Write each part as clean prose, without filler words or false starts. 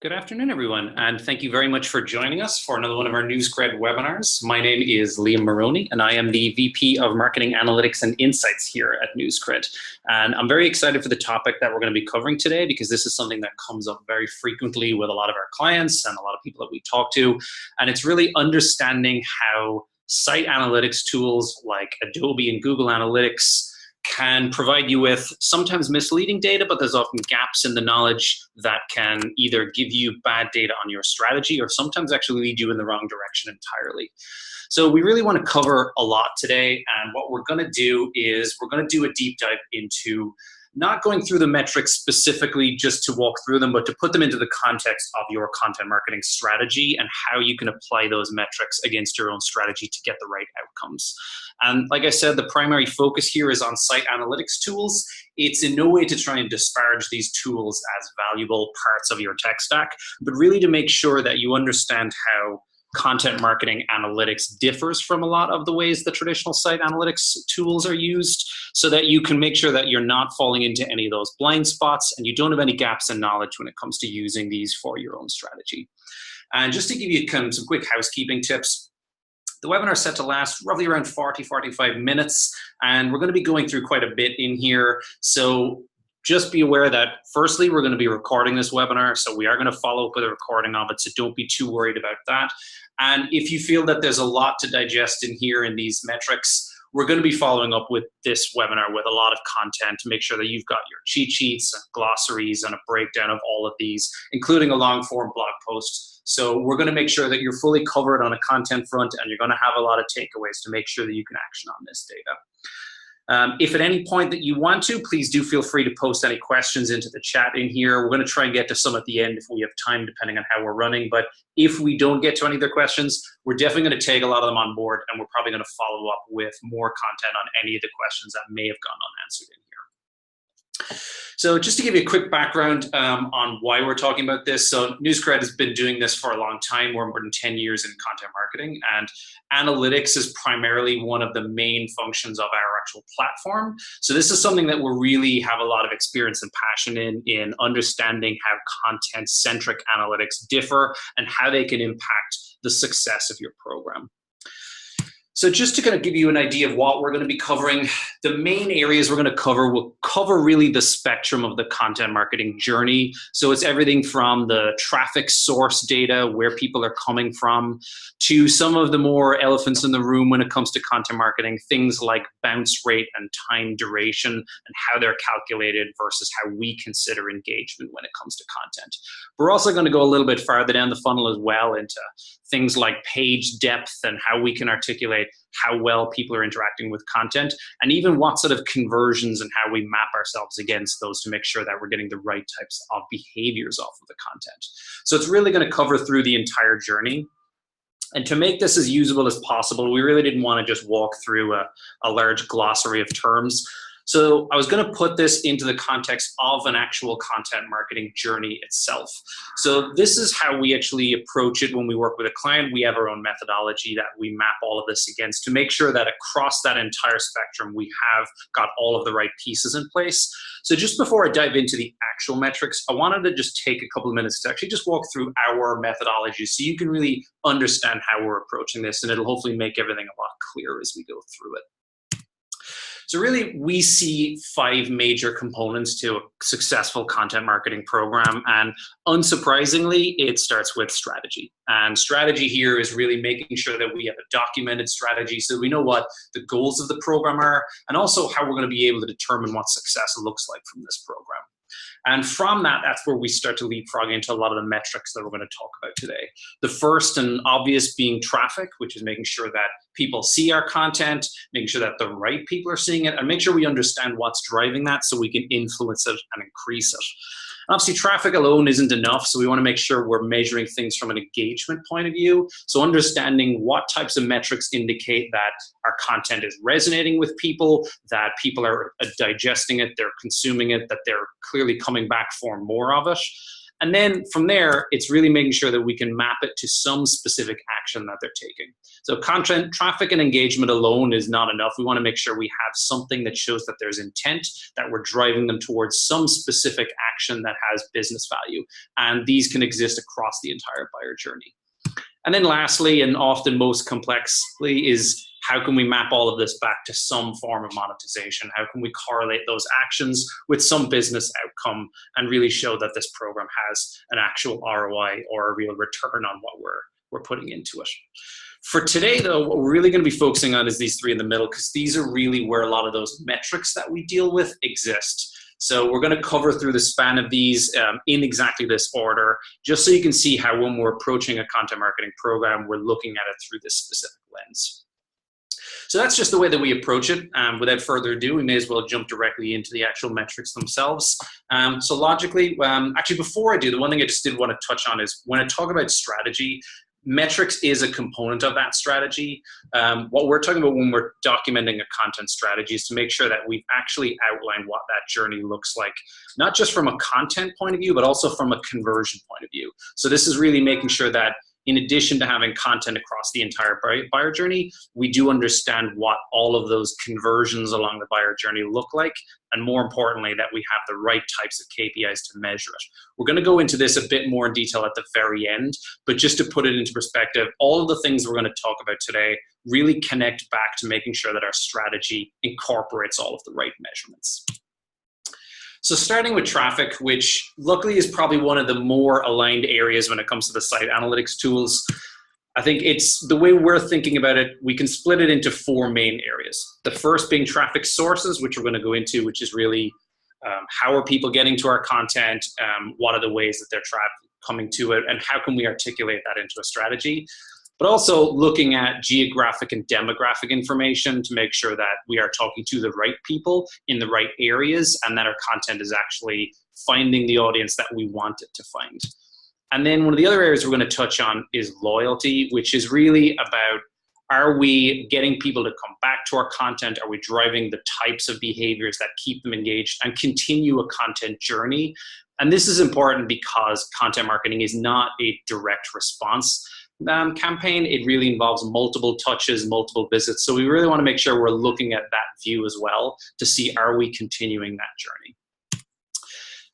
Good afternoon, everyone, and thank you very much for joining us for another one of our NewsCred webinars. My name is Liam Maroney, and I am the VP of Marketing Analytics and Insights here at NewsCred. And I'm very excited for the topic that we're going to be covering today because this is something that comes up very frequently with a lot of our clients and a lot of people that we talk to. And it's really understanding how site analytics tools like Adobe and Google Analytics can provide you with sometimes misleading data, but there's often gaps in the knowledge that can either give you bad data on your strategy or sometimes actually lead you in the wrong direction entirely. So we really want to cover a lot today, and what we're going to do is we're going to do a deep dive into not going through the metrics specifically just to walk through them, but to put them into the context of your content marketing strategy and how you can apply those metrics against your own strategy to get the right outcomes. And like I said, the primary focus here is on site analytics tools. It's in no way to try and disparage these tools as valuable parts of your tech stack, but really to make sure that you understand how content marketing analytics differs from a lot of the ways the traditional site analytics tools are used, so that you can make sure that you're not falling into any of those blind spots and you don't have any gaps in knowledge when it comes to using these for your own strategy. And just to give you kind of some quick housekeeping tips, the webinar is set to last roughly around 45 minutes, and we're going to be going through quite a bit in here. So just be aware that firstly, we're going to be recording this webinar, so we are going to follow up with a recording of it, so don't be too worried about that. And if you feel that there's a lot to digest in here in these metrics, we're going to be following up with this webinar with a lot of content to make sure that you've got your cheat sheets, and glossaries, and a breakdown of all of these, including a long form blog post. So we're going to make sure that you're fully covered on a content front, and you're going to have a lot of takeaways to make sure that you can action on this data. If at any point that you want to, please do feel free to post any questions into the chat in here. We're going to try and get to some at the end if we have time, depending on how we're running. But if we don't get to any of their questions, we're definitely going to take a lot of them on board, and we're probably going to follow up with more content on any of the questions that may have gone unanswered in here. So just to give you a quick background on why we're talking about this. So NewsCred has been doing this for a long time. We're more than 10 years in content marketing, and analytics is primarily one of the main functions of our actual platform. So this is something that we really have a lot of experience and passion in understanding how content-centric analytics differ and how they can impact the success of your program. So just to kind of give you an idea of what we're going to be covering, the main areas we're going to cover will cover really the spectrum of the content marketing journey. So it's everything from the traffic source data, where people are coming from, to some of the more elephants in the room when it comes to content marketing, things like bounce rate and time duration and how they're calculated versus how we consider engagement when it comes to content. We're also going to go a little bit farther down the funnel as well into things like page depth and how we can articulate how well people are interacting with content, and even what sort of conversions and how we map ourselves against those to make sure that we're getting the right types of behaviors off of the content. So it's really going to cover through the entire journey. And to make this as usable as possible, we really didn't want to just walk through a large glossary of terms. So I was going to put this into the context of an actual content marketing journey itself. So this is how we actually approach it when we work with a client. We have our own methodology that we map all of this against to make sure that across that entire spectrum, we have got all of the right pieces in place. So just before I dive into the actual metrics, I wanted to just take a couple of minutes to actually just walk through our methodology so you can really understand how we're approaching this, and it'll hopefully make everything a lot clearer as we go through it. So really, we see 5 major components to a successful content marketing program, and unsurprisingly, it starts with strategy. And strategy here is really making sure that we have a documented strategy so we know what the goals of the program are, and also how we're going to be able to determine what success looks like from this program. And from that, that's where we start to leapfrog into a lot of the metrics that we're going to talk about today. The first and obvious being traffic, which is making sure that people see our content, making sure that the right people are seeing it, and make sure we understand what's driving that so we can influence it and increase it. Obviously, traffic alone isn't enough, so we want to make sure we're measuring things from an engagement point of view. So understanding what types of metrics indicate that our content is resonating with people, that people are digesting it, they're consuming it, that they're clearly coming back for more of it. And then from there, it's really making sure that we can map it to some specific action that they're taking. So content, traffic, and engagement alone is not enough. We want to make sure we have something that shows that there's intent, that we're driving them towards some specific action that has business value. And these can exist across the entire buyer journey. And then lastly, and often most complexly, is how can we map all of this back to some form of monetization? How can we correlate those actions with some business outcome and really show that this program has an actual ROI or a real return on what we're putting into it? For today, though, what we're really going to be focusing on is these three in the middle, because these are really where a lot of those metrics that we deal with exist. So we're going to cover through the span of these in exactly this order, just so you can see how when we're approaching a content marketing program, we're looking at it through this specific lens. So that's just the way that we approach it. Without further ado, we may as well jump directly into the actual metrics themselves. So logically, actually before I do, the one thing I just did want to touch on is when I talk about strategy, metrics is a component of that strategy. What we're talking about when we're documenting a content strategy is to make sure that we've actually outlined what that journey looks like, not just from a content point of view, but also from a conversion point of view. So this is really making sure that in addition to having content across the entire buyer journey, we do understand what all of those conversions along the buyer journey look like, and more importantly, that we have the right types of KPIs to measure it. We're going to go into this a bit more in detail at the very end, but just to put it into perspective, all of the things we're going to talk about today really connect back to making sure that our strategy incorporates all of the right measurements. So starting with traffic, which luckily is probably one of the more aligned areas when it comes to the site analytics tools. I think it's the way we're thinking about it, we can split it into four main areas. The first being traffic sources, which we're going to go into, which is really how are people getting to our content, what are the ways that they're coming to it, and how can we articulate that into a strategy. But also looking at geographic and demographic information to make sure that we are talking to the right people in the right areas and that our content is actually finding the audience that we want it to find. And then one of the other areas we're going to touch on is loyalty, which is really about, are we getting people to come back to our content? Are we driving the types of behaviors that keep them engaged and continue a content journey? And this is important because content marketing is not a direct response campaign. It really involves multiple touches, multiple visits. So we really want to make sure we're looking at that view as well to see, are we continuing that journey?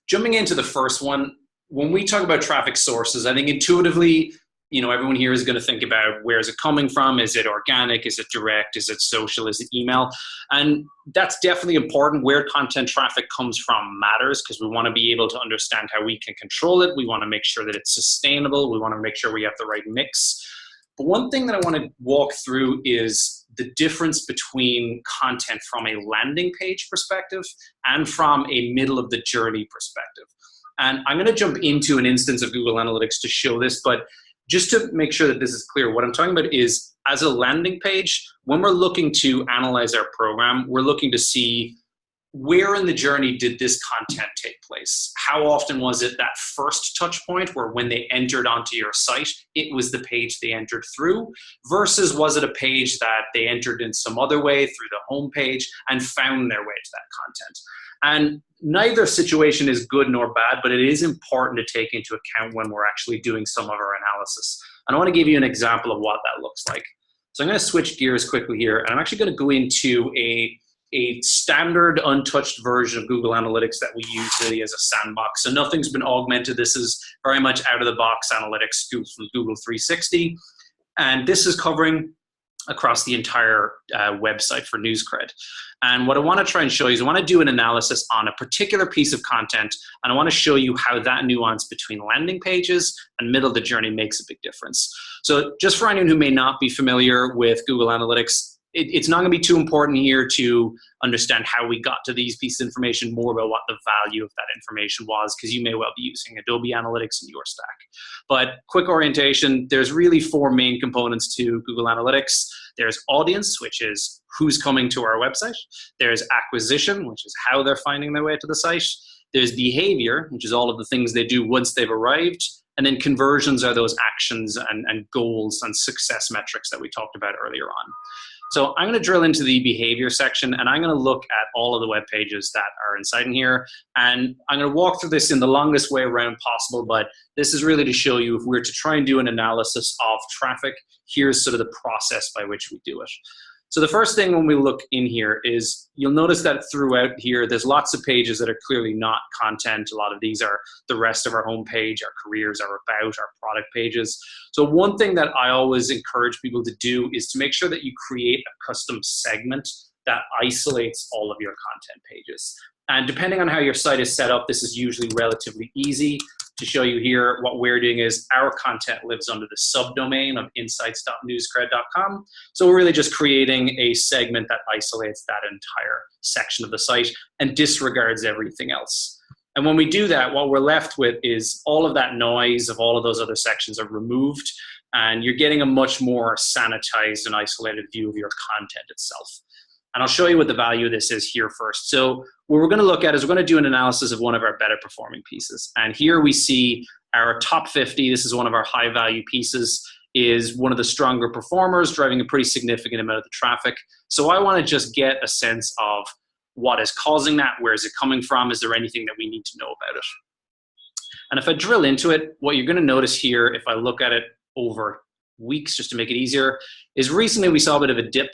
Jumping into the first one, when we talk about traffic sources, I think intuitively, everyone here is going to think about, where is it coming from? Is it organic? Is it direct? Is it social? Is it email? And that's definitely important. Where content traffic comes from matters, because we want to be able to understand how we can control it. We want to make sure that it's sustainable. We want to make sure we have the right mix. But one thing that I want to walk through is the difference between content from a landing page perspective and from a middle of the journey perspective. And I'm going to jump into an instance of Google Analytics to show this, but just to make sure that this is clear, what I'm talking about is, as a landing page, when we're looking to analyze our program, we're looking to see, where in the journey did this content take place? How often was it that first touch point where when they entered onto your site, it was the page they entered through, versus was it a page that they entered in some other way through the home page and found their way to that content? And neither situation is good nor bad, but it is important to take into account when we're actually doing some of our analysis. And I want to give you an example of what that looks like. So I'm going to switch gears quickly here, and I'm actually going to go into a standard untouched version of Google Analytics that we use really as a sandbox. So nothing's been augmented. This is very much out of the box analytics from Google 360. And this is covering across the entire website for NewsCred. And what I want to try and show you is I want to do an analysis on a particular piece of content, and I want to show you how that nuance between landing pages and middle of the journey makes a big difference. So just for anyone who may not be familiar with Google Analytics, it's not going to be too important here to understand how we got to these pieces of information, more about what the value of that information was, because you may well be using Adobe Analytics in your stack. But quick orientation, there's really four main components to Google Analytics. There's audience, which is who's coming to our website. There's acquisition, which is how they're finding their way to the site. There's behavior, which is all of the things they do once they've arrived. And then conversions are those actions and goals and success metrics that we talked about earlier on. So I'm going to drill into the behavior section, and I'm going to look at all of the web pages that are inside in here. And I'm going to walk through this in the longest way around possible, but this is really to show you if we were to try and do an analysis of traffic, here's sort of the process by which we do it. So the first thing when we look in here is you'll notice that throughout here, there's lots of pages that are clearly not content. A lot of these are the rest of our homepage, our careers, our about, our product pages. So one thing that I always encourage people to do is to make sure that you create a custom segment that isolates all of your content pages. And depending on how your site is set up, this is usually relatively easy. To show you here, what we're doing is our content lives under the subdomain of insights.newscred.com. So we're really just creating a segment that isolates that entire section of the site and disregards everything else. And when we do that, what we're left with is all of that noise of all of those other sections are removed, and you're getting a much more sanitized and isolated view of your content itself. And I'll show you what the value of this is here first. So what we're going to look at is we're going to do an analysis of one of our better performing pieces. And here we see our top 50. This is one of our high value pieces, is one of the stronger performers, driving a pretty significant amount of the traffic. So I want to just get a sense of what is causing that. Where is it coming from? Is there anything that we need to know about it? And if I drill into it, what you're going to notice here, if I look at it over weeks, just to make it easier, is recently we saw a bit of a dip.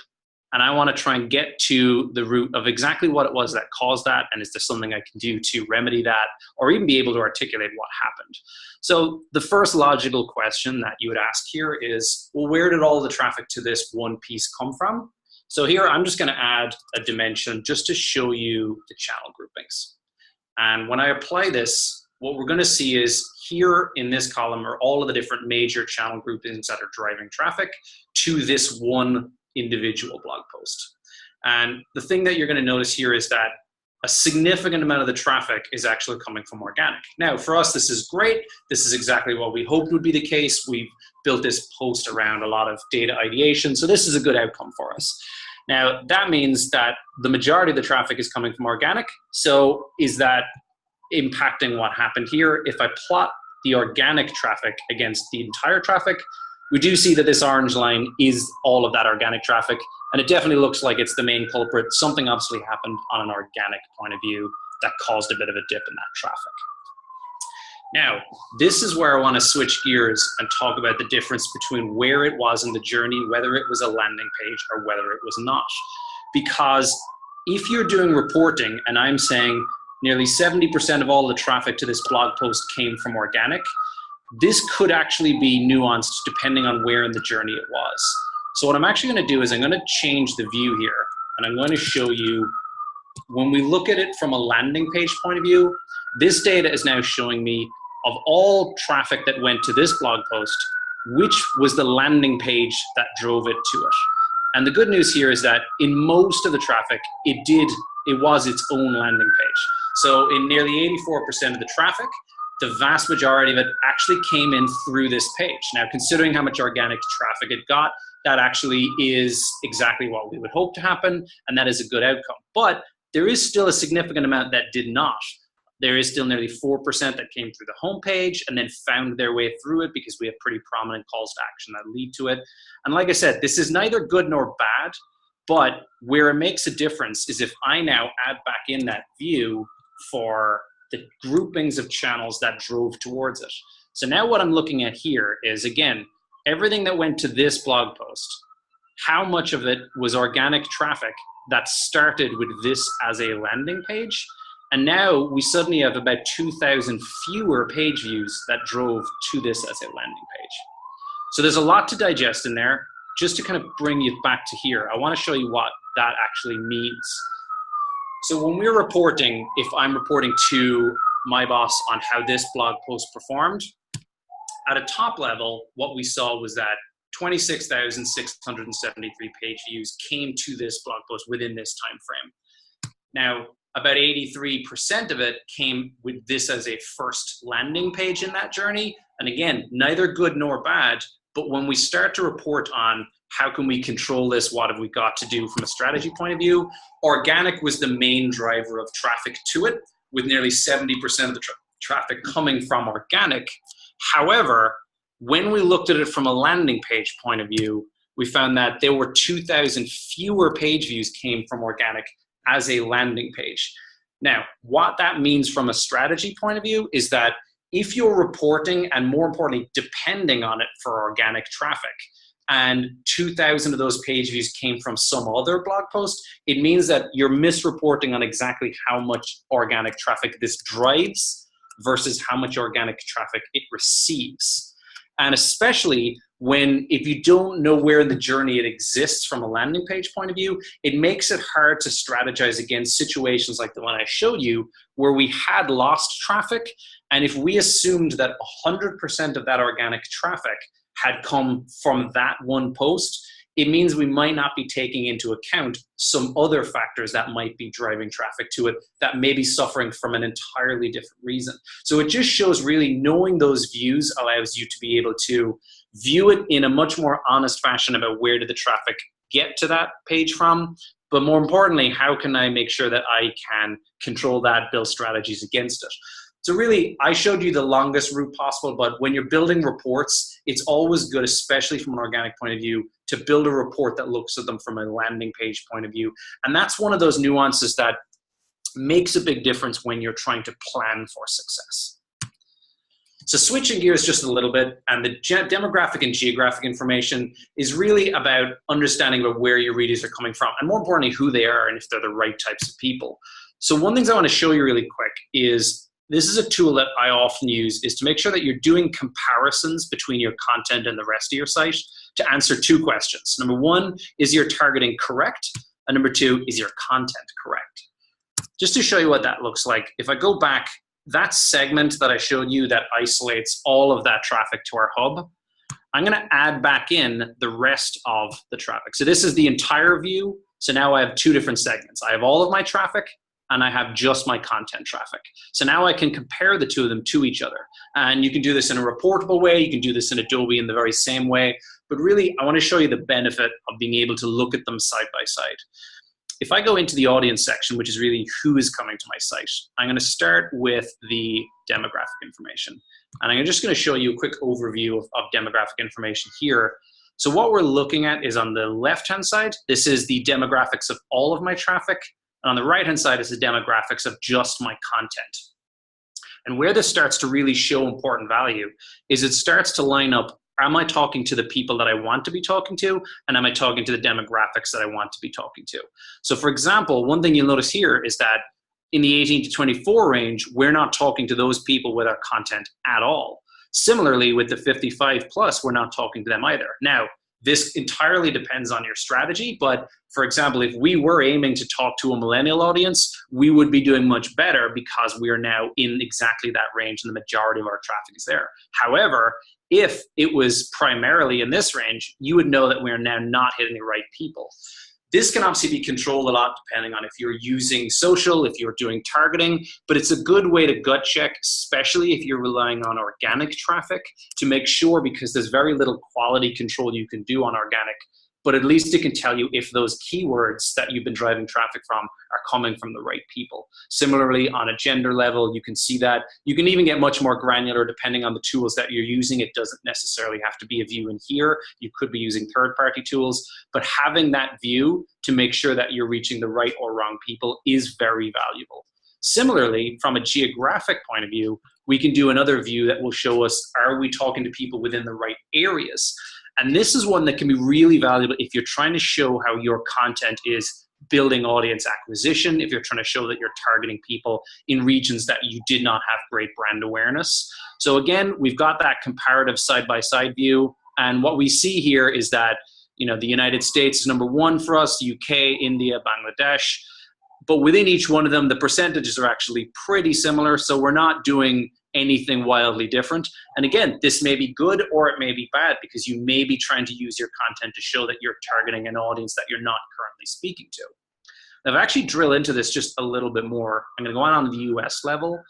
And I want to try and get to the root of exactly what it was that caused that, and is there something I can do to remedy that, or even be able to articulate what happened. So the first logical question that you would ask here is, well, where did all the traffic to this one piece come from? So here I'm just going to add a dimension just to show you the channel groupings. And when I apply this, what we're going to see is here in this column are all of the different major channel groupings that are driving traffic to this one individual blog post. And the thing that you're going to notice here is that a significant amount of the traffic is actually coming from organic. Now, for us, this is great. This is exactly what we hoped would be the case. We've built this post around a lot of data ideation, so this is a good outcome for us. Now, that means that the majority of the traffic is coming from organic. So is that impacting what happened here? If I plot the organic traffic against the entire traffic, we do see that this orange line is all of that organic traffic, and it definitely looks like it's the main culprit. Something obviously happened on an organic point of view that caused a bit of a dip in that traffic. Now, this is where I want to switch gears and talk about the difference between where it was in the journey, whether it was a landing page or whether it was not. Because if you're doing reporting and I'm saying nearly 70% of all the traffic to this blog post came from organic, this could actually be nuanced depending on where in the journey it was. So what I'm actually going to do is I'm going to change the view here, and I'm going to show you, when we look at it from a landing page point of view, this data is now showing me of all traffic that went to this blog post, which was the landing page that drove it to it. And the good news here is that in most of the traffic, it was its own landing page. So in nearly 84% of the traffic, the vast majority of it actually came in through this page. Now, considering how much organic traffic it got, that actually is exactly what we would hope to happen, and that is a good outcome. But there is still a significant amount that did not. There is still nearly 4% that came through the homepage and then found their way through it because we have pretty prominent calls to action that lead to it. And like I said, this is neither good nor bad, but where it makes a difference is if I now add back in that view for the groupings of channels that drove towards it. So now what I'm looking at here is, again, everything that went to this blog post, how much of it was organic traffic that started with this as a landing page, and now we suddenly have about 2,000 fewer page views that drove to this as a landing page. So there's a lot to digest in there. Just to kind of bring you back to here, I want to show you what that actually means. So when we're reporting, if I'm reporting to my boss on how this blog post performed, at a top level, what we saw was that 26,673 page views came to this blog post within this time frame. Now, about 83% of it came with this as a first landing page in that journey. And again, neither good nor bad, but when we start to report on how can we control this, what have we got to do from a strategy point of view, organic was the main driver of traffic to it, with nearly 70% of the traffic coming from organic. However, when we looked at it from a landing page point of view, we found that there were 2,000 fewer page views came from organic as a landing page. Now, what that means from a strategy point of view is that if you're reporting and more importantly, depending on it for organic traffic, and 2,000 of those page views came from some other blog post, it means that you're misreporting on exactly how much organic traffic this drives versus how much organic traffic it receives. And especially if you don't know where in the journey it exists from a landing page point of view, it makes it hard to strategize against situations like the one I showed you where we had lost traffic. And if we assumed that 100% of that organic traffic had come from that one post, it means we might not be taking into account some other factors that might be driving traffic to it that may be suffering from an entirely different reason. So it just shows really knowing those views allows you to be able to view it in a much more honest fashion about where did the traffic get to that page from, but more importantly, how can I make sure that I can control that, build strategies against it. So really, I showed you the longest route possible, but when you're building reports, it's always good, especially from an organic point of view, to build a report that looks at them from a landing page point of view. And that's one of those nuances that makes a big difference when you're trying to plan for success. So switching gears just a little bit, and the demographic and geographic information is really about understanding about where your readers are coming from, and more importantly, who they are and if they're the right types of people. So one thing I want to show you really quick is this is a tool that I often use is to make sure that you're doing comparisons between your content and the rest of your site to answer two questions. Number one, is your targeting correct? And number two, is your content correct? Just to show you what that looks like, if I go back, that segment that I showed you that isolates all of that traffic to our hub, I'm going to add back in the rest of the traffic. So this is the entire view. So now I have two different segments. I have all of my traffic, and I have just my content traffic. So now I can compare the two of them to each other. And you can do this in a reportable way. You can do this in Adobe in the very same way. But really, I want to show you the benefit of being able to look at them side by side. If I go into the audience section, which is really who is coming to my site, I'm going to start with the demographic information. And I'm just going to show you a quick overview of demographic information here. So what we're looking at is on the left-hand side, this is the demographics of all of my traffic. And on the right-hand side is the demographics of just my content. And where this starts to really show important value is it starts to line up, am I talking to the people that I want to be talking to? And am I talking to the demographics that I want to be talking to? So for example, one thing you'll notice here is that in the 18 to 24 range, we're not talking to those people with our content at all. Similarly, with the 55 plus, we're not talking to them either. Now, this entirely depends on your strategy, but for example, if we were aiming to talk to a millennial audience, we would be doing much better because we are now in exactly that range and the majority of our traffic is there. However, if it was primarily in this range, you would know that we are now not hitting the right people. This can obviously be controlled a lot depending on if you're using social, if you're doing targeting, but it's a good way to gut check, especially if you're relying on organic traffic, to make sure, because there's very little quality control you can do on organic, but at least it can tell you if those keywords that you've been driving traffic from are coming from the right people. Similarly, on a gender level, you can see that. You can even get much more granular depending on the tools that you're using. It doesn't necessarily have to be a view in here. You could be using third-party tools, but having that view to make sure that you're reaching the right or wrong people is very valuable. Similarly, from a geographic point of view, we can do another view that will show us, are we talking to people within the right areas? And this is one that can be really valuable if you're trying to show how your content is building audience acquisition, if you're trying to show that you're targeting people in regions that you did not have great brand awareness. So again, we've got that comparative side-by-side view. And what we see here is that, you know, the United States is number one for us, UK, India, Bangladesh. But within each one of them, the percentages are actually pretty similar. So we're not doing anything wildly different. And again, this may be good or it may be bad because you may be trying to use your content to show that you're targeting an audience that you're not currently speaking to. Now, if I actually drill into this just a little bit more, I'm going to go on the US level.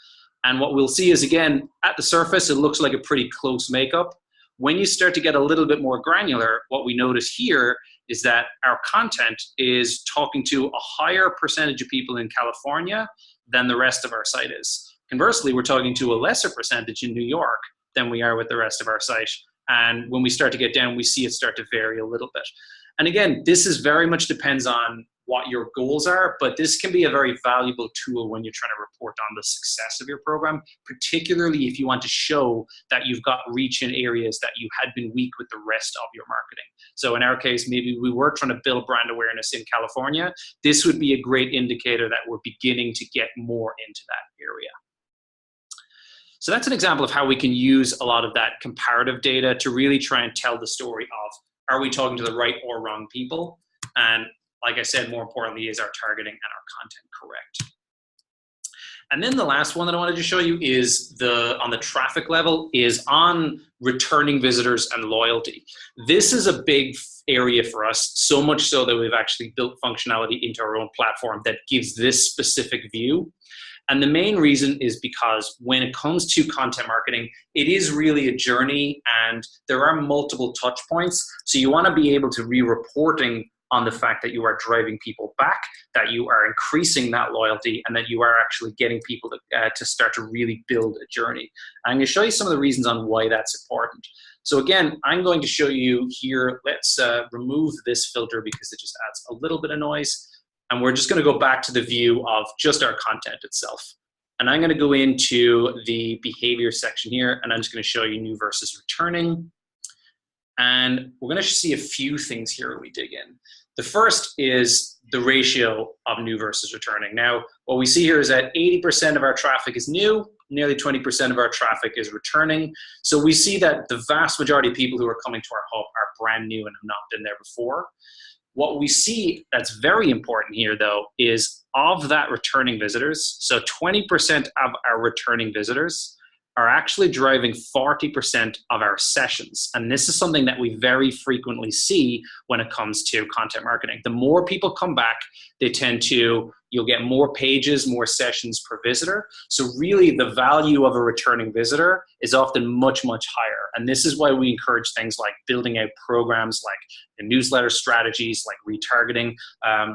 And what we'll see is, again, at the surface, it looks like a pretty close makeup. When you start to get a little bit more granular, what we notice here is that our content is talking to a higher percentage of people in California than the rest of our site is. Conversely, we're talking to a lesser percentage in New York than we are with the rest of our site. And when we start to get down, we see it start to vary a little bit. And again, this is very much depends on what your goals are, but this can be a very valuable tool when you're trying to report on the success of your program, particularly if you want to show that you've got reach in areas that you had been weak with the rest of your marketing. So in our case, maybe we were trying to build brand awareness in California. This would be a great indicator that we're beginning to get more into that area. So that's an example of how we can use a lot of that comparative data to really try and tell the story of, are we talking to the right or wrong people? And like I said, more importantly, is our targeting and our content correct? And then the last one that I wanted to show you is on the traffic level is on returning visitors and loyalty. This is a big area for us, so much so that we've actually built functionality into our own platform that gives this specific view. And the main reason is because when it comes to content marketing, it is really a journey and there are multiple touch points. So you want to be able to be reporting on the fact that you are driving people back, that you are increasing that loyalty, and that you are actually getting people to start to really build a journey. I'm going to show you some of the reasons on why that's important. So again, I'm going to show you here, let's remove this filter because it just adds a little bit of noise. And we're just going to go back to the view of just our content itself. And I'm going to go into the behavior section here, and I'm just going to show you new versus returning. And we're going to see a few things here when we dig in. The first is the ratio of new versus returning. Now, what we see here is that 80% of our traffic is new, nearly 20% of our traffic is returning. So we see that the vast majority of people who are coming to our hub are brand new and have not been there before. What we see that's very important here, though, is of that returning visitors, so 20% of our returning visitors are actually driving 40% of our sessions. And this is something that we very frequently see when it comes to content marketing. The more people come back, they tend to, you'll get more pages, more sessions per visitor. So really the value of a returning visitor is often much, much higher. And this is why we encourage things like building out programs like the newsletter strategies, like retargeting,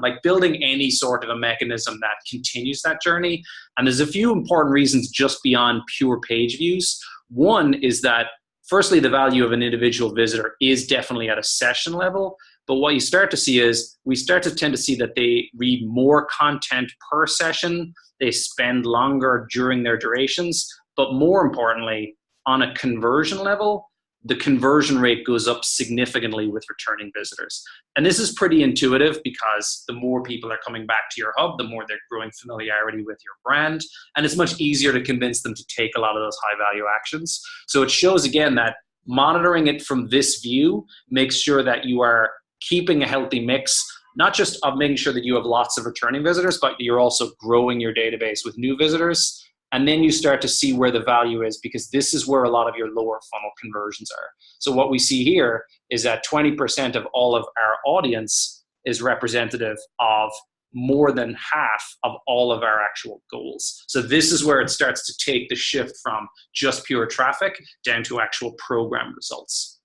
like building any sort of a mechanism that continues that journey. And there's a few important reasons just beyond pure page views. One is that firstly, the value of an individual visitor is definitely at a session level. But what you start to see is we start to tend to see that they read more content per session, they spend longer during their durations, but more importantly, on a conversion level, the conversion rate goes up significantly with returning visitors. And this is pretty intuitive because the more people are coming back to your hub, the more they're growing familiarity with your brand, and it's much easier to convince them to take a lot of those high value actions. So it shows again that monitoring it from this view makes sure that you are keeping a healthy mix, not just of making sure that you have lots of returning visitors, but you're also growing your database with new visitors. And then you start to see where the value is, because this is where a lot of your lower funnel conversions are. So what we see here is that 20% of all of our audience is representative of more than half of all of our actual goals. So this is where it starts to take the shift from just pure traffic down to actual program results.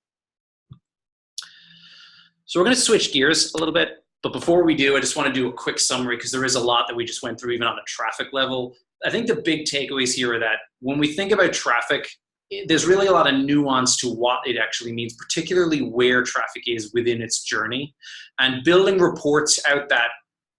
So we're going to switch gears a little bit, but before we do, I just want to do a quick summary because there is a lot that we just went through even on the traffic level. I think the big takeaways here are that when we think about traffic, there's really a lot of nuance to what it actually means, particularly where traffic is within its journey. And building reports out that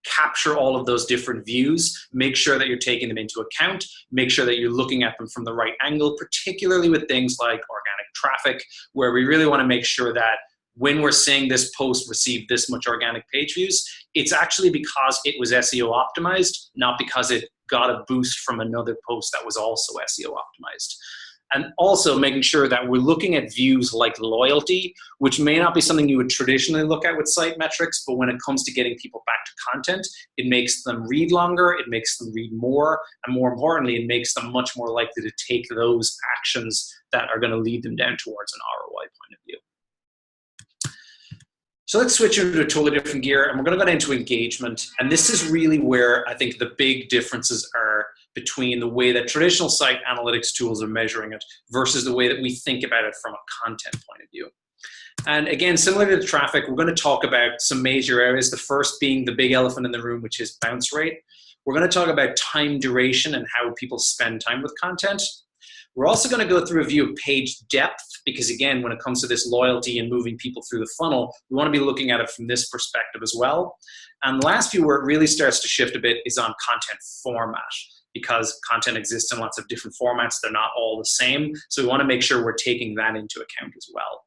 capture all of those different views, make sure that you're taking them into account, make sure that you're looking at them from the right angle, particularly with things like organic traffic, where we really want to make sure that when we're saying this post received this much organic page views, it's actually because it was SEO optimized, not because it got a boost from another post that was also SEO optimized. And also making sure that we're looking at views like loyalty, which may not be something you would traditionally look at with site metrics, but when it comes to getting people back to content, it makes them read longer, it makes them read more, and more importantly, it makes them much more likely to take those actions that are going to lead them down towards an ROI point of view. So let's switch into a totally different gear, and we're going to go into engagement. And this is really where I think the big differences are between the way that traditional site analytics tools are measuring it versus the way that we think about it from a content point of view. And again, similar to the traffic, we're going to talk about some major areas. The first being the big elephant in the room, which is bounce rate. We're going to talk about time duration and how people spend time with content. We're also going to go through a view of page depth because, again, when it comes to this loyalty and moving people through the funnel, we want to be looking at it from this perspective as well. And the last view where it really starts to shift a bit is on content format, because content exists in lots of different formats. They're not all the same. So we want to make sure we're taking that into account as well.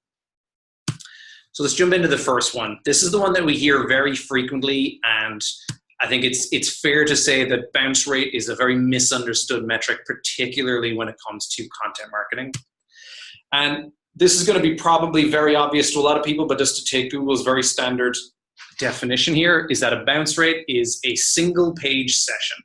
So let's jump into the first one. This is the one that we hear very frequently, and I think it's fair to say that bounce rate is a very misunderstood metric, particularly when it comes to content marketing. And this is going to be probably very obvious to a lot of people, but just to take Google's very standard definition here, is that a bounce rate is a single page session.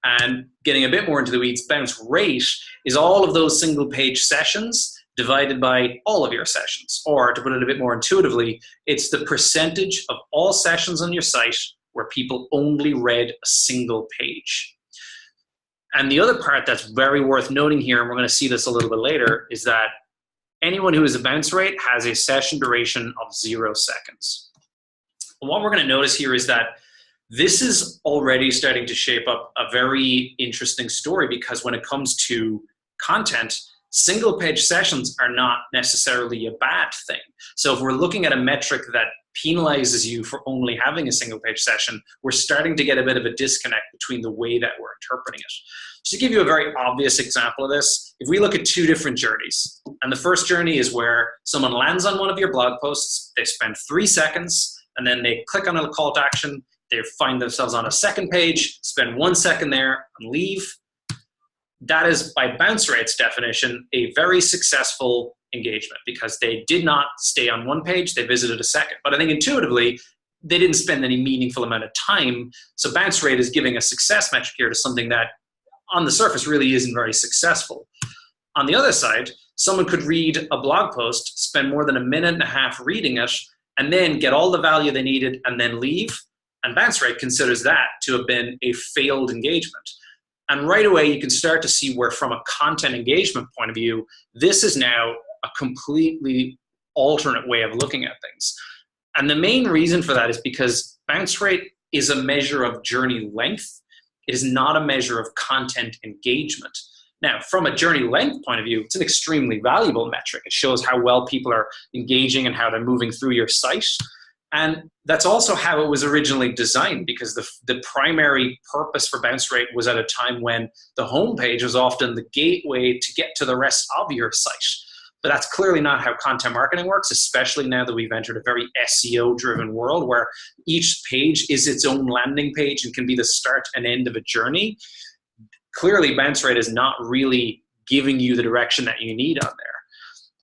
And getting a bit more into the weeds, bounce rate is all of those single page sessions divided by all of your sessions. Or to put it a bit more intuitively, it's the percentage of all sessions on your site where people only read a single page. And the other part that's very worth noting here, and we're going to see this a little bit later, is that anyone who is a bounce rate has a session duration of 0 seconds. And what we're going to notice here is that this is already starting to shape up a very interesting story, because when it comes to content, single page sessions are not necessarily a bad thing. So if we're looking at a metric that penalizes you for only having a single page session, we're starting to get a bit of a disconnect between the way that we're interpreting it. Just to give you a very obvious example of this, if we look at 2 different journeys, and the first journey is where someone lands on one of your blog posts, they spend 3 seconds, and then they click on a call to action, they find themselves on a second page, spend 1 second there, and leave. That is, by bounce rate's definition, a very successful engagement, because they did not stay on one page, they visited a second. But I think intuitively, they didn't spend any meaningful amount of time. So bounce rate is giving a success metric here to something that on the surface really isn't very successful. On the other side, someone could read a blog post, spend more than 1.5 minutes reading it, and then get all the value they needed and then leave. And bounce rate considers that to have been a failed engagement. And right away, you can start to see where, from a content engagement point of view, this is now a completely alternate way of looking at things. And the main reason for that is because bounce rate is a measure of journey length. It is not a measure of content engagement. Now, from a journey length point of view, it's an extremely valuable metric. It shows how well people are engaging and how they're moving through your site. And that's also how it was originally designed, because the primary purpose for bounce rate was at a time when the homepage was often the gateway to get to the rest of your site. But that's clearly not how content marketing works, especially now that we've entered a very SEO-driven world where each page is its own landing page and can be the start and end of a journey. Clearly, bounce rate is not really giving you the direction that you need on there.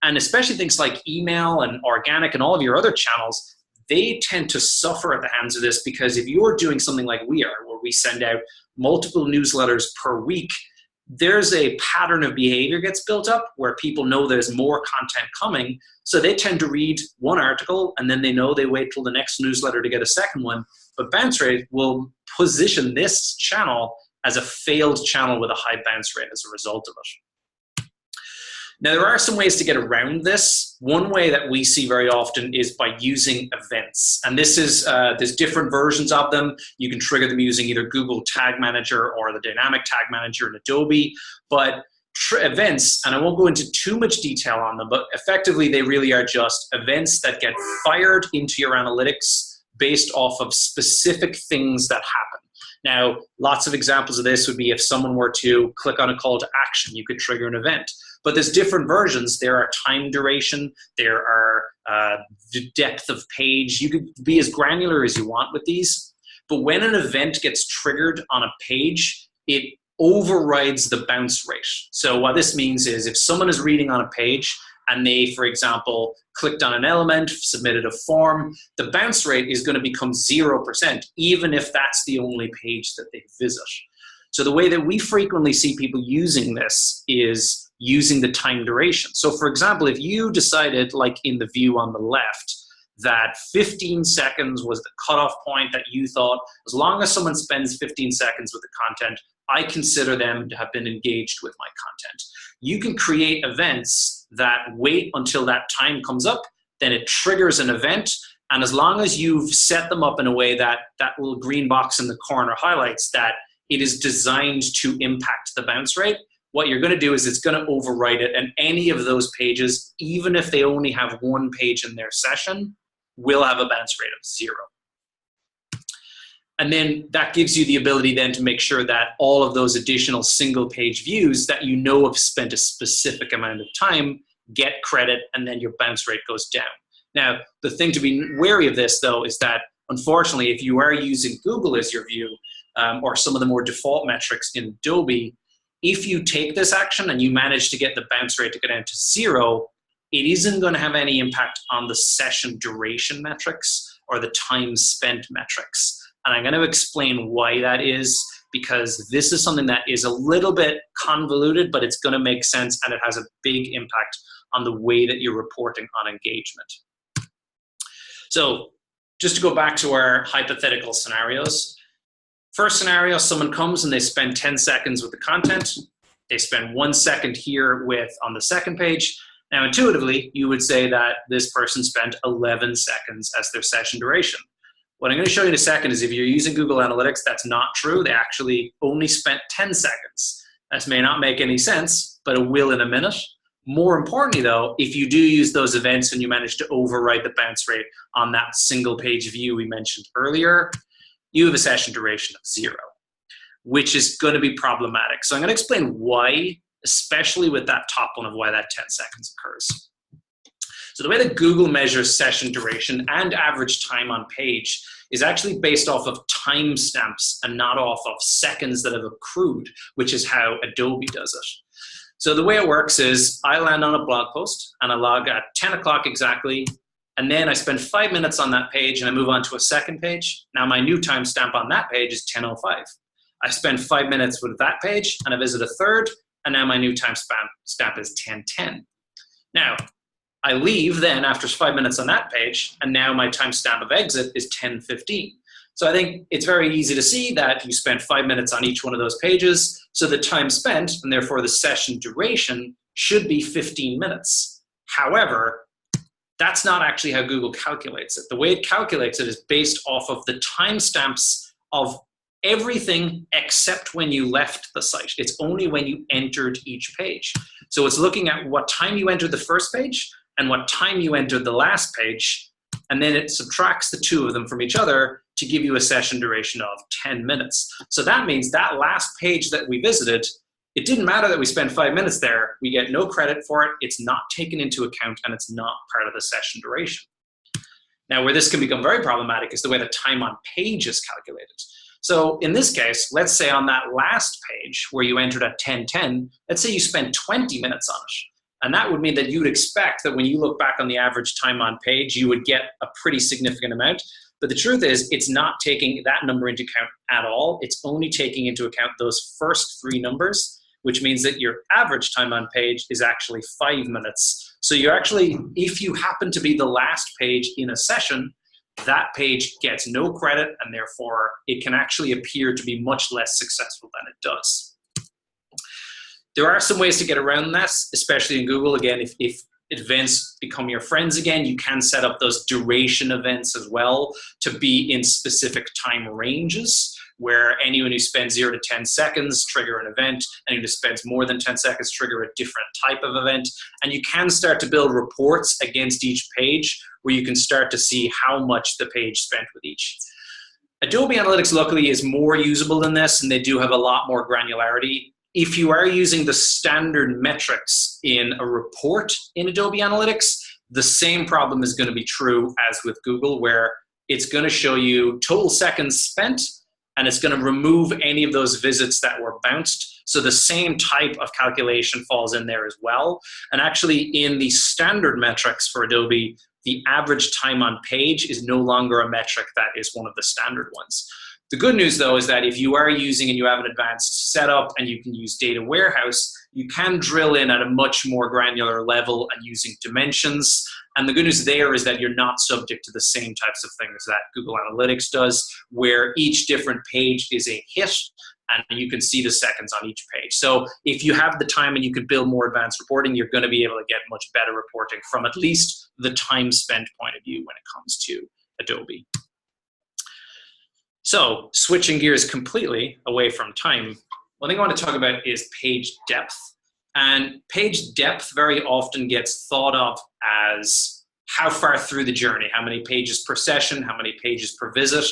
And especially things like email and organic and all of your other channels, they tend to suffer at the hands of this, because if you're doing something like we are, where we send out multiple newsletters per week, there's a pattern of behavior gets built up where people know there's more content coming. So they tend to read one article and then they know they wait till the next newsletter to get a second one. But bounce rate will position this channel as a failed channel with a high bounce rate as a result of it. Now, there are some ways to get around this. One way that we see very often is by using events. And this is, there's different versions of them. You can trigger them using either Google Tag Manager or the Dynamic Tag Manager in Adobe. But events, and I won't go into too much detail on them, but effectively they really are just events that get fired into your analytics based off of specific things that happen. Now, lots of examples of this would be if someone were to click on a call to action, you could trigger an event. But there's different versions. There are time duration, there are the depth of page. You could be as granular as you want with these. But when an event gets triggered on a page, it overrides the bounce rate. So what this means is if someone is reading on a page and they, for example, clicked on an element, submitted a form, the bounce rate is going to become 0%, even if that's the only page that they visit. So the way that we frequently see people using this is using the time duration. So for example, if you decided, like in the view on the left, that 15 seconds was the cutoff point that you thought, as long as someone spends 15 seconds with the content, I consider them to have been engaged with my content. You can create events that wait until that time comes up, then it triggers an event, and as long as you've set them up in a way that that little green box in the corner highlights that it is designed to impact the bounce rate, what you're going to do is it's going to overwrite it, and any of those pages, even if they only have one page in their session, will have a bounce rate of 0. And then that gives you the ability then to make sure that all of those additional single page views that you know have spent a specific amount of time get credit, and then your bounce rate goes down. Now, the thing to be wary of this, though, is that unfortunately, if you are using Google as your view, or some of the more default metrics in Adobe, if you take this action and you manage to get the bounce rate to go down to 0, it isn't going to have any impact on the session duration metrics or the time spent metrics. And I'm going to explain why that is, because this is something that is a little bit convoluted, but it's going to make sense, and it has a big impact on the way that you're reporting on engagement. So just to go back to our hypothetical scenarios. First scenario, someone comes and they spend 10 seconds with the content. They spend 1 second here on the second page. Now, intuitively, you would say that this person spent 11 seconds as their session duration. What I'm going to show you in a second is if you're using Google Analytics, that's not true. They actually only spent 10 seconds. This may not make any sense, but it will in a minute. More importantly, though, if you do use those events and you manage to override the bounce rate on that single page view we mentioned earlier, you have a session duration of 0, which is going to be problematic. So I'm going to explain why, especially with that top one, of why that 10 seconds occurs. So the way that Google measures session duration and average time on page is actually based off of timestamps and not off of seconds that have accrued, which is how Adobe does it. So the way it works is I land on a blog post and I log at 10 o'clock exactly, and then I spend 5 minutes on that page and I move on to a second page. Now my new timestamp on that page is 10:05. I spend 5 minutes with that page and I visit a third, and now my new timestamp is 10:10. Now, I leave then after 5 minutes on that page, and now my timestamp of exit is 10:15. So I think it's very easy to see that you spent 5 minutes on each one of those pages, so the time spent, and therefore the session duration, should be 15 minutes. However, that's not actually how Google calculates it. The way it calculates it is based off of the timestamps of everything except when you left the site. It's only when you entered each page. So it's looking at what time you entered the first page and what time you entered the last page, and then it subtracts the two of them from each other to give you a session duration of 10 minutes. So that means that last page that we visited, it didn't matter that we spent 5 minutes there. We get no credit for it. It's not taken into account, and it's not part of the session duration. Now, where this can become very problematic is the way the time on page is calculated. So in this case, let's say on that last page where you entered at 10:10, let's say you spent 20 minutes on it. And that would mean that you would expect that when you look back on the average time on page, you would get a pretty significant amount. But the truth is, it's not taking that number into account at all. It's only taking into account those first 3 numbers, which means that your average time on page is actually 5 minutes. So you actually, if you happen to be the last page in a session, that page gets no credit, and therefore it can actually appear to be much less successful than it does. There are some ways to get around this, especially in Google. Again, if events become your friends again, you can set up those duration events as well to be in specific time ranges, where anyone who spends 0 to 10 seconds trigger an event, anyone who spends more than 10 seconds trigger a different type of event. And you can start to build reports against each page where you can start to see how much the page spent with each. Adobe Analytics, luckily, is more usable than this, and they do have a lot more granularity. If you are using the standard metrics in a report in Adobe Analytics, the same problem is going to be true as with Google, where it's going to show you total seconds spent, and it's going to remove any of those visits that were bounced. So the same type of calculation falls in there as well. And actually, in the standard metrics for Adobe, the average time on page is no longer a metric that is one of the standard ones. The good news, though, is that if you are using and you have an advanced setup and you can use data warehouse, you can drill in at a much more granular level and using dimensions. And the good news there is that you're not subject to the same types of things that Google Analytics does, where each different page is a hit and you can see the seconds on each page. So if you have the time and you can build more advanced reporting, you're going to be able to get much better reporting from at least the time spent point of view when it comes to Adobe. So switching gears completely away from time, one thing I want to talk about is page depth. And page depth very often gets thought of as how far through the journey, how many pages per session, how many pages per visit.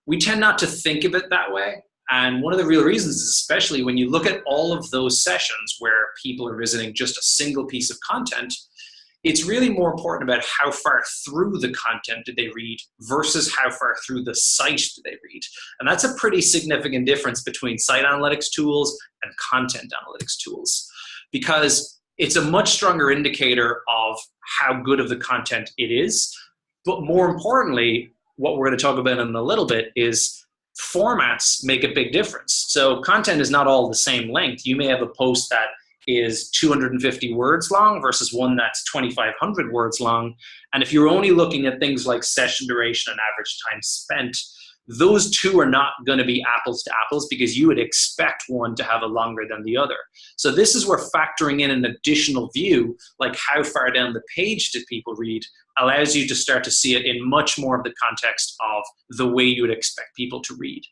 We tend not to think of it that way. And one of the real reasons is, especially when you look at all of those sessions where people are visiting just a single piece of content, it's really more important about how far through the content did they read versus how far through the site did they read. And that's a pretty significant difference between site analytics tools and content analytics tools, because it's a much stronger indicator of how good of the content it is. But more importantly, what we're going to talk about in a little bit is formats make a big difference. So content is not all the same length. You may have a post that is 250 words long versus one that's 2,500 words long. And if you're only looking at things like session duration and average time spent, those two are not going to be apples to apples, because you would expect one to have a longer than the other. So this is where factoring in an additional view, like how far down the page did people read, allows you to start to see it in much more of the context of the way you would expect people to read.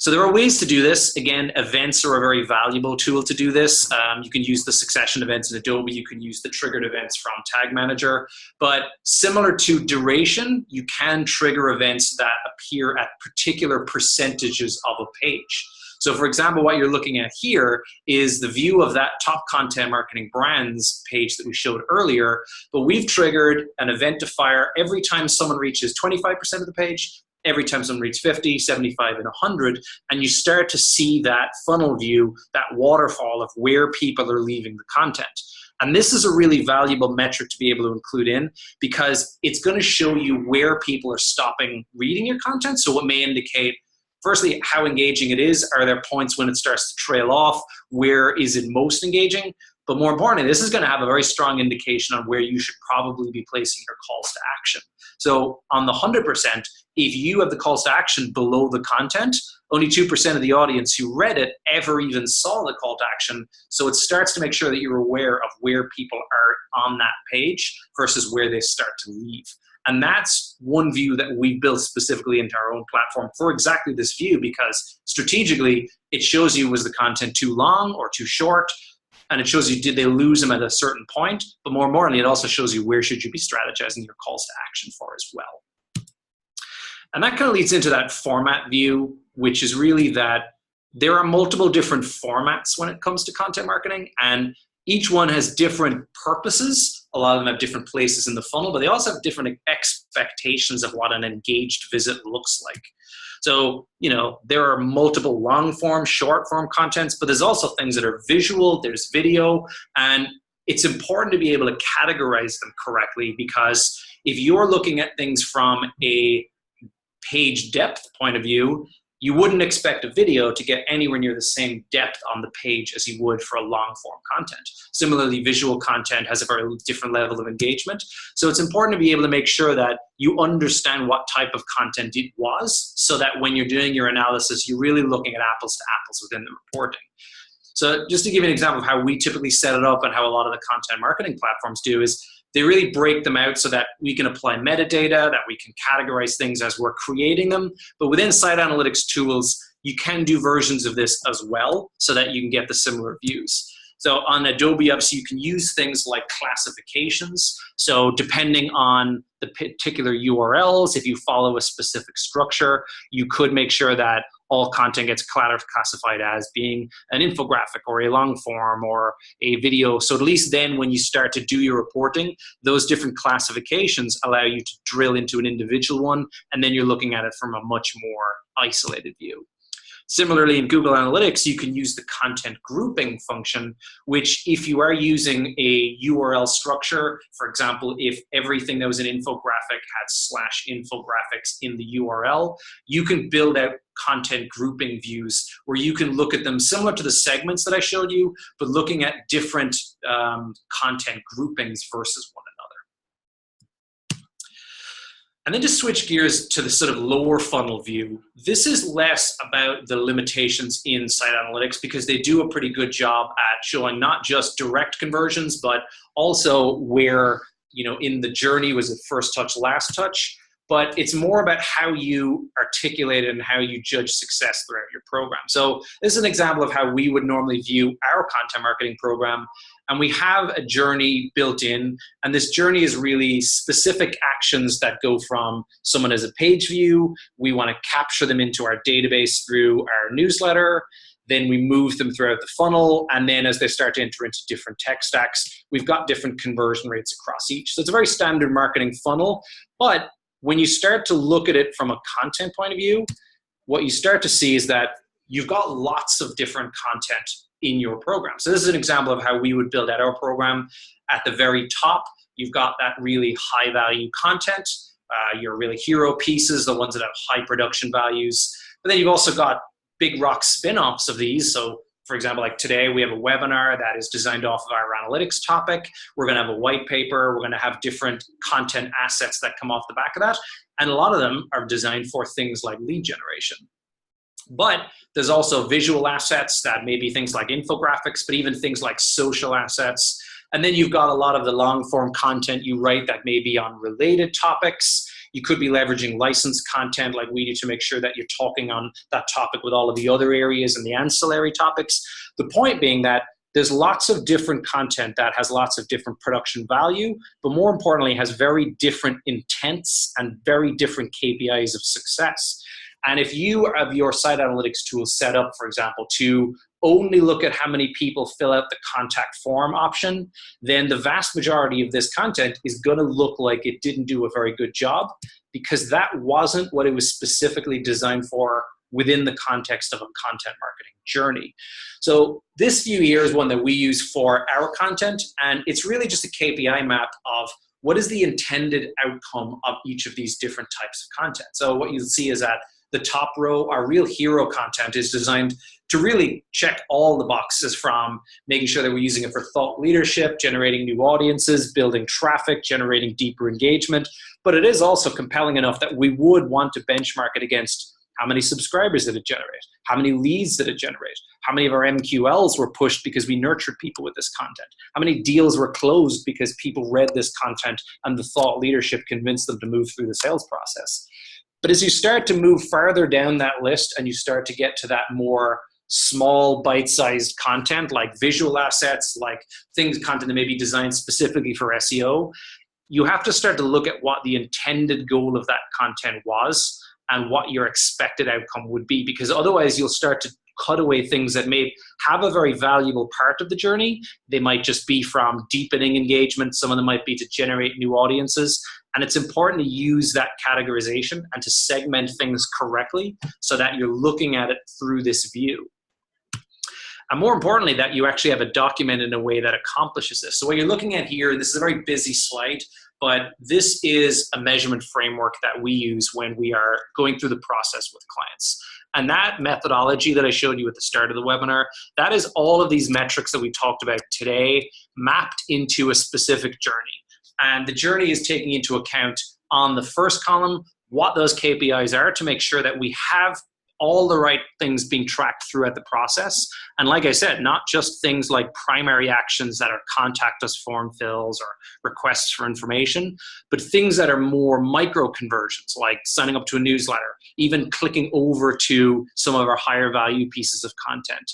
So there are ways to do this. Again, events are a very valuable tool to do this. You can use the succession events in Adobe. You can use the triggered events from Tag Manager. But similar to duration, you can trigger events that appear at particular percentages of a page. So for example, what you're looking at here is the view of that top content marketing brands page that we showed earlier, but we've triggered an event to fire every time someone reaches 25% of the page, every time someone reads 50, 75, and 100, and you start to see that funnel view, that waterfall of where people are leaving the content. And this is a really valuable metric to be able to include in, because it's going to show you where people are stopping reading your content. So it may indicate, firstly, how engaging it is. Are there points when it starts to trail off? Where is it most engaging? But more importantly, this is going to have a very strong indication on where you should probably be placing your calls to action. So on the 100%, if you have the calls to action below the content, only 2% of the audience who read it ever even saw the call to action. So it starts to make sure that you're aware of where people are on that page versus where they start to leave. And that's one view that we built specifically into our own platform for exactly this view, because strategically, it shows you, was the content too long or too short? And it shows you, did they lose them at a certain point? But more importantly, it also shows you where should you be strategizing your calls to action for as well. And that kind of leads into that format view, which is really that there are multiple different formats when it comes to content marketing, and each one has different purposes. A lot of them have different places in the funnel, but they also have different expectations of what an engaged visit looks like. So, there are multiple long form, short form contents, but there's also things that are visual, there's video, and it's important to be able to categorize them correctly, because if you're looking at things from a page depth point of view, you wouldn't expect a video to get anywhere near the same depth on the page as you would for a long form content. Similarly, visual content has a very different level of engagement. So it's important to be able to make sure that you understand what type of content it was, so that when you're doing your analysis, you're really looking at apples to apples within the reporting. So just to give you an example of how we typically set it up and how a lot of the content marketing platforms do is, they really break them out so that we can apply metadata, that we can categorize things as we're creating them. But within site analytics tools, you can do versions of this as well so that you can get the similar views. So on Adobe, obviously, you can use things like classifications. So depending on the particular URLs, if you follow a specific structure, you could make sure that all content gets classified as being an infographic or a long form or a video. So at least then when you start to do your reporting, those different classifications allow you to drill into an individual one, and then you're looking at it from a much more isolated view. Similarly, in Google Analytics, you can use the content grouping function, which if you are using a URL structure, for example, if everything that was an infographic had /infographics in the URL, you can build out content grouping views where you can look at them similar to the segments that I showed you, but looking at different content groupings versus one another. And then to switch gears to the sort of lower funnel view, this is less about the limitations in site analytics, because they do a pretty good job at showing not just direct conversions, but also where, in the journey was it first touch, last touch. but it's more about how you articulate it and how you judge success throughout your program. So this is an example of how we would normally view our content marketing program. And we have a journey built in, and this journey is really specific actions that go from someone as a page view. We want to capture them into our database through our newsletter. Then we move them throughout the funnel, and then as they start to enter into different tech stacks, we've got different conversion rates across each. So it's a very standard marketing funnel, but when you start to look at it from a content point of view, what you start to see is that you've got lots of different content in your program. So this is an example of how we would build out our program. At the very top, you've got that really high value content, your really hero pieces, the ones that have high production values. But then you've also got big rock spin-offs of these. So for example, like today we have a webinar that is designed off of our analytics topic. We're going to have a white paper. We're going to have different content assets that come off the back of that. And a lot of them are designed for things like lead generation. But there's also visual assets that may be things like infographics, but even things like social assets. And then you've got a lot of the long form content you write that may be on related topics. You could be leveraging licensed content like we do to make sure that you're talking on that topic with all of the other areas and the ancillary topics. The point being that there's lots of different content that has lots of different production value, but more importantly, has very different intents and very different KPIs of success. And if you have your site analytics tool set up, for example, to only look at how many people fill out the contact form option, then the vast majority of this content is going to look like it didn't do a very good job, because that wasn't what it was specifically designed for within the context of a content marketing journey. So this view here is one that we use for our content, and it's really just a KPI map of what is the intended outcome of each of these different types of content. So what you'll see is that the top row, our real hero content, is designed to really check all the boxes, from making sure that we're using it for thought leadership, generating new audiences, building traffic, generating deeper engagement. But it is also compelling enough that we would want to benchmark it against how many subscribers did it generate? How many leads did it generate? How many of our MQLs were pushed because we nurtured people with this content? How many deals were closed because people read this content and the thought leadership convinced them to move through the sales process? But as you start to move farther down that list and you start to get to that more small bite-sized content, like visual assets, like content that may be designed specifically for SEO, you have to start to look at what the intended goal of that content was and what your expected outcome would be, because otherwise you'll start to cut away things that may have a very valuable part of the journey. They might just be from deepening engagement. Some of them might be to generate new audiences. And it's important to use that categorization and to segment things correctly so that you're looking at it through this view. And more importantly, that you actually have a document in a way that accomplishes this. So what you're looking at here, this is a very busy slide, but this is a measurement framework that we use when we are going through the process with clients. And that methodology that I showed you at the start of the webinar, that is all of these metrics that we talked about today mapped into a specific journey. And the journey is taking into account on the first column what those KPIs are to make sure that we have all the right things being tracked throughout the process. And like I said, not just things like primary actions that are contact us form fills or requests for information, but things that are more micro conversions, like signing up to a newsletter, even clicking over to some of our higher value pieces of content.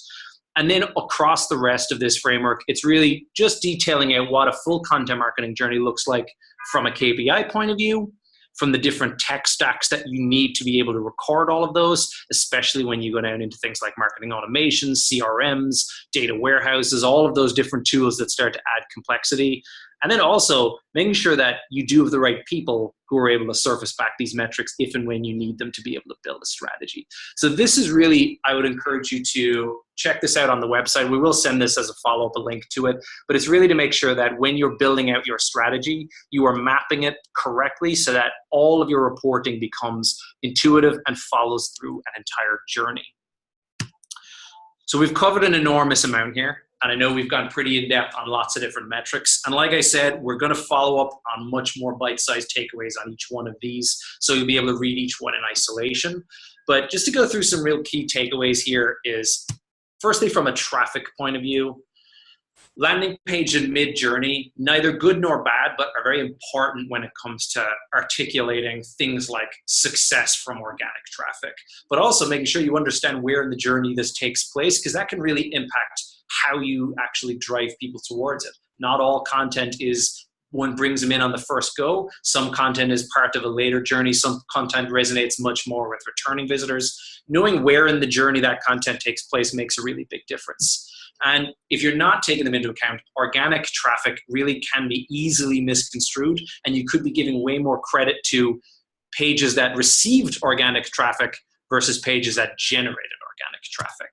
And then across the rest of this framework, it's really just detailing out what a full content marketing journey looks like from a KPI point of view, from the different tech stacks that you need to be able to record all of those, especially when you go down into things like marketing automations, CRMs, data warehouses, all of those different tools that start to add complexity. And then also making sure that you do have the right people who are able to surface back these metrics if and when you need them to be able to build a strategy. So this is really, I would encourage you to check this out on the website. We will send this as a follow-up, a link to it, but it's really to make sure that when you're building out your strategy, you are mapping it correctly so that all of your reporting becomes intuitive and follows through an entire journey. So we've covered an enormous amount here. And I know we've gone pretty in-depth on lots of different metrics. And like I said, we're going to follow up on much more bite-sized takeaways on each one of these, so you'll be able to read each one in isolation. But just to go through some real key takeaways here is, firstly, from a traffic point of view, Landing page and mid-journey, neither good nor bad, but are very important when it comes to articulating things like success from organic traffic, but also making sure you understand where in the journey this takes place, because that can really impact how you actually drive people towards it. Not all content is one brings them in on the first go. Some content is part of a later journey. Some content resonates much more with returning visitors. Knowing where in the journey that content takes place makes a really big difference. And if you're not taking them into account, organic traffic really can be easily misconstrued, and you could be giving way more credit to pages that received organic traffic versus pages that generated organic traffic.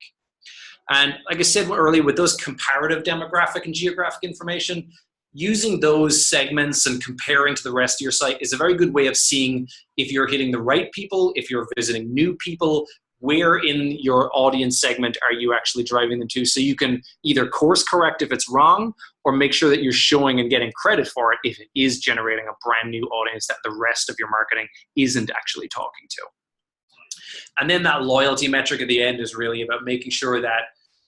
And like I said earlier, with those comparative demographic and geographic information, using those segments and comparing to the rest of your site is a very good way of seeing if you're hitting the right people, if you're visiting new people, where in your audience segment are you actually driving them to, so you can either course correct if it's wrong, or make sure that you're showing and getting credit for it if it is generating a brand new audience that the rest of your marketing isn't actually talking to. And then that loyalty metric at the end is really about making sure that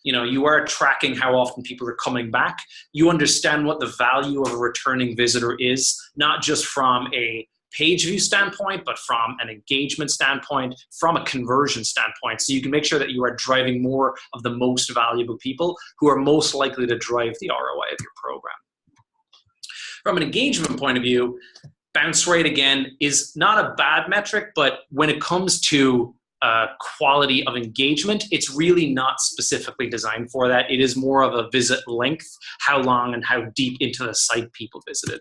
you are tracking how often people are coming back. You understand what the value of a returning visitor is, not just from a page view standpoint, but from an engagement standpoint, from a conversion standpoint. So you can make sure that you are driving more of the most valuable people who are most likely to drive the ROI of your program. From an engagement point of view, bounce rate, again, is not a bad metric, but when it comes to quality of engagement, it's really not specifically designed for that. It is more of a visit length, how long and how deep into the site people visited.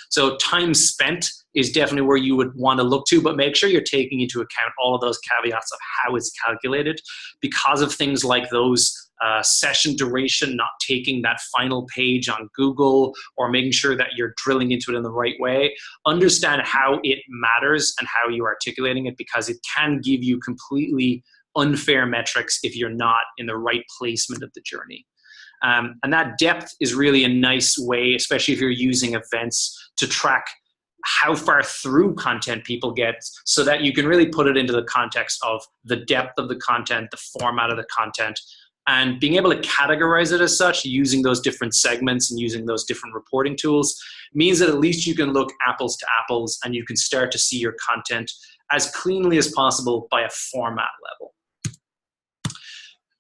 So time spent is definitely where you would want to look to, but make sure you're taking into account all of those caveats of how it's calculated, because of things like those session duration, not taking that final page on Google, or making sure that you're drilling into it in the right way. Understand how it matters and how you're articulating it, because it can give you completely unfair metrics if you're not in the right placement of the journey. And that depth is really a nice way, especially if you're using events, to track how far through content people get, so that you can really put it into the context of the depth of the content, the format of the content, and being able to categorize it as such, using those different segments and using those different reporting tools, means that at least you can look apples to apples and you can start to see your content as cleanly as possible by a format level.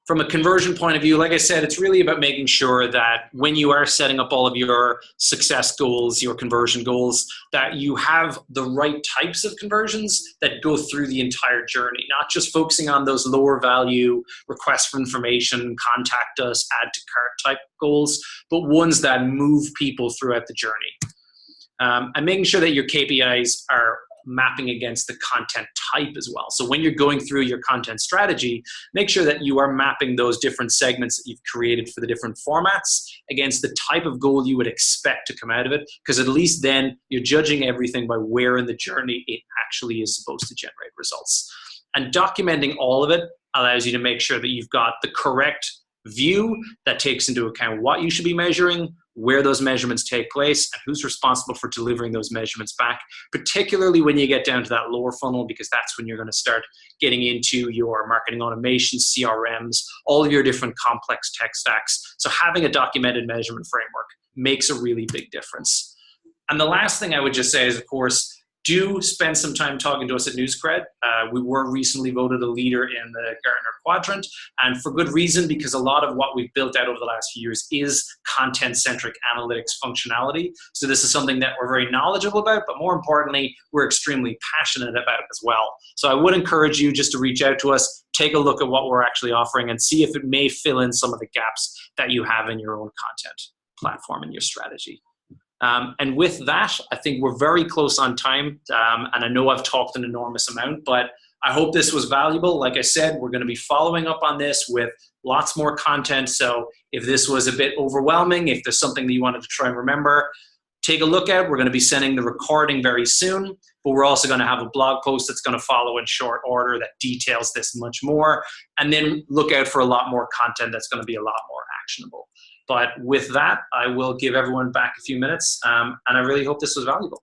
From a conversion point of view, like I said, it's really about making sure that when you are setting up all of your success goals, your conversion goals, that you have the right types of conversions that go through the entire journey, not just focusing on those lower value requests for information, contact us, add to cart type goals, but ones that move people throughout the journey. And making sure that your KPIs are mapping against the content type as well. So when you're going through your content strategy, make sure that you are mapping those different segments that you've created for the different formats against the type of goal you would expect to come out of it, because at least then you're judging everything by where in the journey it actually is supposed to generate results. And documenting all of it allows you to make sure that you've got the correct view that takes into account what you should be measuring, where those measurements take place, and who's responsible for delivering those measurements back, particularly when you get down to that lower funnel, because that's when you're going to start getting into your marketing automation, CRMs, all of your different complex tech stacks. So having a documented measurement framework makes a really big difference. And the last thing I would just say is, of course, do spend some time talking to us at NewsCred. We were recently voted a leader in the Gartner Quadrant, and for good reason, because a lot of what we've built out over the last few years is content-centric analytics functionality. So this is something that we're very knowledgeable about, but more importantly, we're extremely passionate about as well. So I would encourage you just to reach out to us, take a look at what we're actually offering, and see if it may fill in some of the gaps that you have in your own content platform and your strategy. And with that, I think we're very close on time. And I know I've talked an enormous amount, but I hope this was valuable. Like I said, we're going to be following up on this with lots more content. So if this was a bit overwhelming, if there's something that you wanted to try and remember, take a look at. We're going to be sending the recording very soon, but we're also going to have a blog post that's going to follow in short order that details this much more. And then look out for a lot more content that's going to be a lot more actionable. But with that, I will give everyone back a few minutes, and I really hope this was valuable.